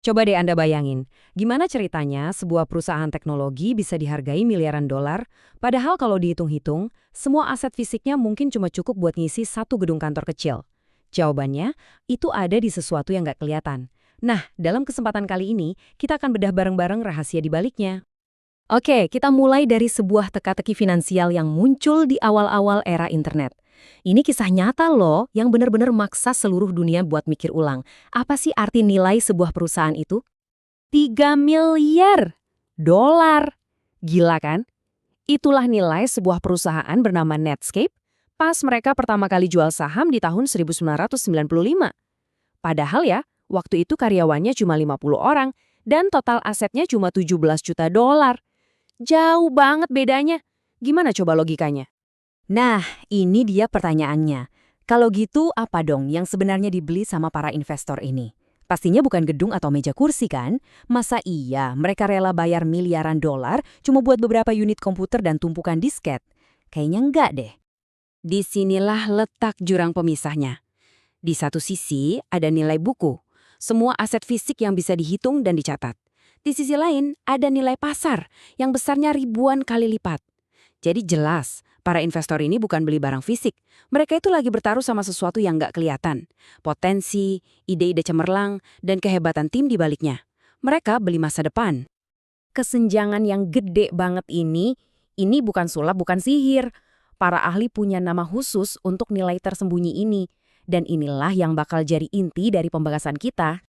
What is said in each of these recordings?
Coba deh Anda bayangin, gimana ceritanya sebuah perusahaan teknologi bisa dihargai miliaran dolar, padahal kalau dihitung-hitung, semua aset fisiknya mungkin cuma cukup buat ngisi satu gedung kantor kecil. Jawabannya, itu ada di sesuatu yang nggak kelihatan. Nah, dalam kesempatan kali ini, kita akan bedah bareng-bareng rahasia di baliknya. Oke, kita mulai dari sebuah teka-teki finansial yang muncul di awal-awal era internet. Ini kisah nyata loh, yang benar-benar maksa seluruh dunia buat mikir ulang. Apa sih arti nilai sebuah perusahaan itu? 3 miliar dolar. Gila kan? Itulah nilai sebuah perusahaan bernama Netscape pas mereka pertama kali jual saham di tahun 1995. Padahal ya, waktu itu karyawannya cuma 50 orang dan total asetnya cuma 17 juta dolar. Jauh banget bedanya. Gimana coba logikanya? Nah, ini dia pertanyaannya. Kalau gitu, apa dong yang sebenarnya dibeli sama para investor ini? Pastinya bukan gedung atau meja kursi kan? Masa iya mereka rela bayar miliaran dolar cuma buat beberapa unit komputer dan tumpukan disket? Kayaknya enggak deh. Disinilah letak jurang pemisahnya. Di satu sisi ada nilai buku, semua aset fisik yang bisa dihitung dan dicatat. Di sisi lain ada nilai pasar yang besarnya ribuan kali lipat. Jadi jelas, para investor ini bukan beli barang fisik. Mereka itu lagi bertaruh sama sesuatu yang nggak kelihatan. Potensi, ide-ide cemerlang, dan kehebatan tim di baliknya. Mereka beli masa depan. Kesenjangan yang gede banget ini bukan sulap, bukan sihir. Para ahli punya nama khusus untuk nilai tersembunyi ini. Dan inilah yang bakal jadi inti dari pembahasan kita.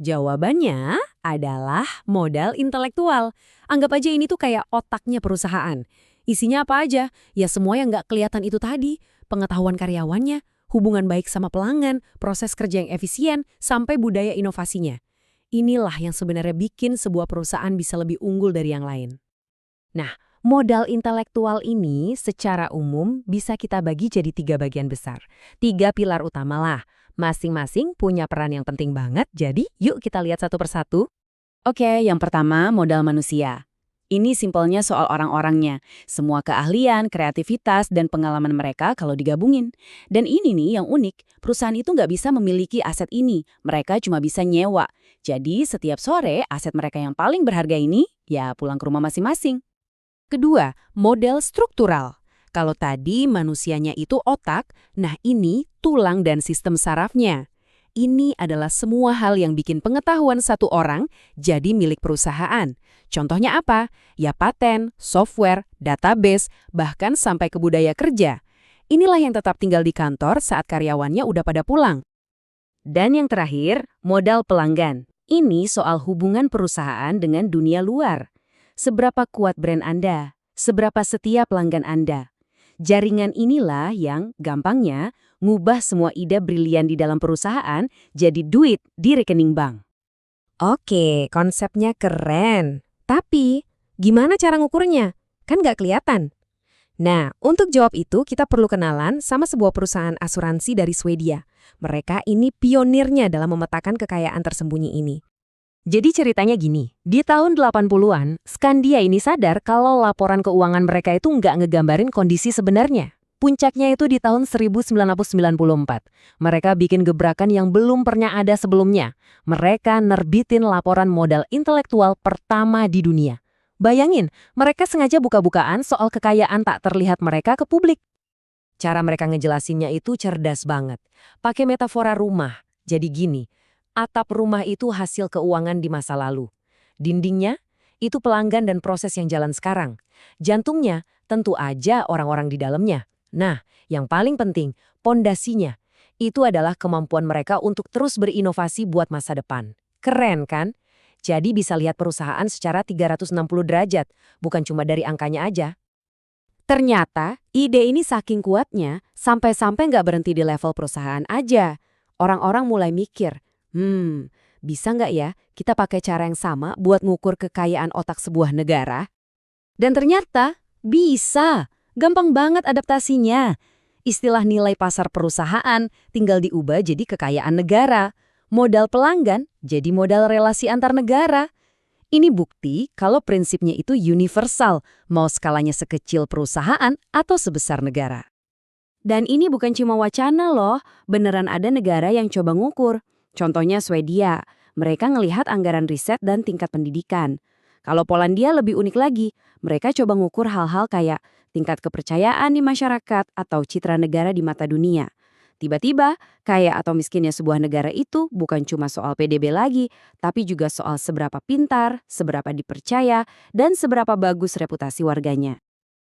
Jawabannya adalah modal intelektual. Anggap aja ini tuh kayak otaknya perusahaan. Isinya apa aja? Ya semua yang nggak kelihatan itu tadi. Pengetahuan karyawannya, hubungan baik sama pelanggan, proses kerja yang efisien, sampai budaya inovasinya. Inilah yang sebenarnya bikin sebuah perusahaan bisa lebih unggul dari yang lain. Nah, modal intelektual ini secara umum bisa kita bagi jadi 3 bagian besar. 3 pilar utama lah. Masing-masing punya peran yang penting banget, jadi yuk kita lihat satu persatu. Oke, yang pertama modal manusia. Ini simpelnya soal orang-orangnya. Semua keahlian, kreativitas, dan pengalaman mereka kalau digabungin. Dan ini nih yang unik, perusahaan itu nggak bisa memiliki aset ini. Mereka cuma bisa nyewa. Jadi setiap sore aset mereka yang paling berharga ini, ya pulang ke rumah masing-masing. Kedua, model struktural. Kalau tadi manusianya itu otak, nah ini tulang dan sistem sarafnya. Ini adalah semua hal yang bikin pengetahuan satu orang jadi milik perusahaan. Contohnya apa? Ya paten, software, database, bahkan sampai ke budaya kerja. Inilah yang tetap tinggal di kantor saat karyawannya udah pada pulang. Dan yang terakhir, modal pelanggan. Ini soal hubungan perusahaan dengan dunia luar. Seberapa kuat brand Anda? Seberapa setia pelanggan Anda? Jaringan inilah yang, gampangnya, ngubah semua ide brilian di dalam perusahaan jadi duit di rekening bank. Oke, konsepnya keren. Tapi, gimana cara ngukurnya? Kan nggak kelihatan. Nah, untuk jawab itu kita perlu kenalan sama sebuah perusahaan asuransi dari Swedia. Mereka ini pionirnya dalam memetakan kekayaan tersembunyi ini. Jadi ceritanya gini, di tahun 80-an, Skandia ini sadar kalau laporan keuangan mereka itu nggak ngegambarin kondisi sebenarnya. Puncaknya itu di tahun 1994. Mereka bikin gebrakan yang belum pernah ada sebelumnya. Mereka nerbitin laporan modal intelektual pertama di dunia. Bayangin, mereka sengaja buka-bukaan soal kekayaan tak terlihat mereka ke publik. Cara mereka ngejelasinnya itu cerdas banget. Pakai metafora rumah. Jadi gini, atap rumah itu hasil keuangan di masa lalu. Dindingnya, itu pelanggan dan proses yang jalan sekarang. Jantungnya, tentu aja orang-orang di dalamnya. Nah, yang paling penting, pondasinya. Itu adalah kemampuan mereka untuk terus berinovasi buat masa depan. Keren kan? Jadi bisa lihat perusahaan secara 360 derajat, bukan cuma dari angkanya aja. Ternyata, ide ini saking kuatnya, sampai-sampai nggak berhenti di level perusahaan aja. Orang-orang mulai mikir, bisa nggak ya kita pakai cara yang sama buat ngukur kekayaan otak sebuah negara? Dan ternyata bisa. Gampang banget adaptasinya. Istilah nilai pasar perusahaan tinggal diubah jadi kekayaan negara. Modal pelanggan jadi modal relasi antar negara. Ini bukti kalau prinsipnya itu universal, mau skalanya sekecil perusahaan atau sebesar negara. Dan ini bukan cuma wacana loh, beneran ada negara yang coba ngukur. Contohnya Swedia. Mereka ngelihat anggaran riset dan tingkat pendidikan. Kalau Polandia lebih unik lagi, mereka coba ngukur hal-hal kayak tingkat kepercayaan di masyarakat atau citra negara di mata dunia. Tiba-tiba, kaya atau miskinnya sebuah negara itu bukan cuma soal PDB lagi, tapi juga soal seberapa pintar, seberapa dipercaya, dan seberapa bagus reputasi warganya.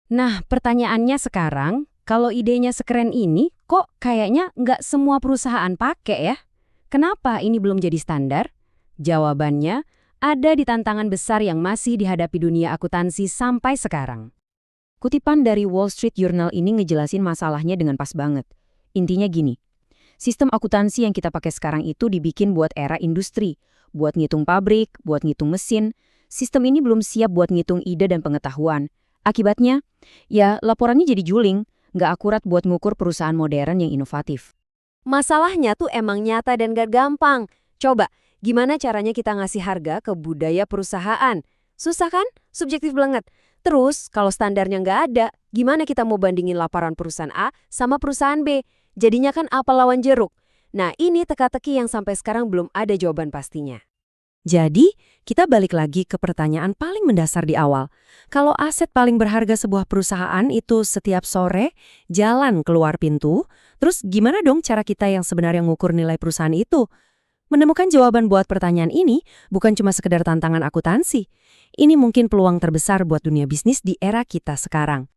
Nah, pertanyaannya sekarang, kalau idenya sekeren ini, kok kayaknya nggak semua perusahaan pakai ya? Kenapa ini belum jadi standar? Jawabannya ada di tantangan besar yang masih dihadapi dunia akuntansi sampai sekarang. Kutipan dari Wall Street Journal ini ngejelasin masalahnya dengan pas banget. Intinya gini, sistem akuntansi yang kita pakai sekarang itu dibikin buat era industri, buat ngitung pabrik, buat ngitung mesin. Sistem ini belum siap buat ngitung ide dan pengetahuan. Akibatnya, ya laporannya jadi juling, nggak akurat buat ngukur perusahaan modern yang inovatif. Masalahnya tuh emang nyata dan gak gampang. Coba, gimana caranya kita ngasih harga ke budaya perusahaan? Susah kan? Subjektif banget. Terus, kalau standarnya nggak ada, gimana kita mau bandingin laporan perusahaan A sama perusahaan B? Jadinya kan apel lawan jeruk. Nah, ini teka-teki yang sampai sekarang belum ada jawaban pastinya. Jadi, kita balik lagi ke pertanyaan paling mendasar di awal. Kalau aset paling berharga sebuah perusahaan itu setiap sore jalan keluar pintu, terus gimana dong cara kita yang sebenarnya ngukur nilai perusahaan itu? Menemukan jawaban buat pertanyaan ini bukan cuma sekedar tantangan akuntansi. Ini mungkin peluang terbesar buat dunia bisnis di era kita sekarang.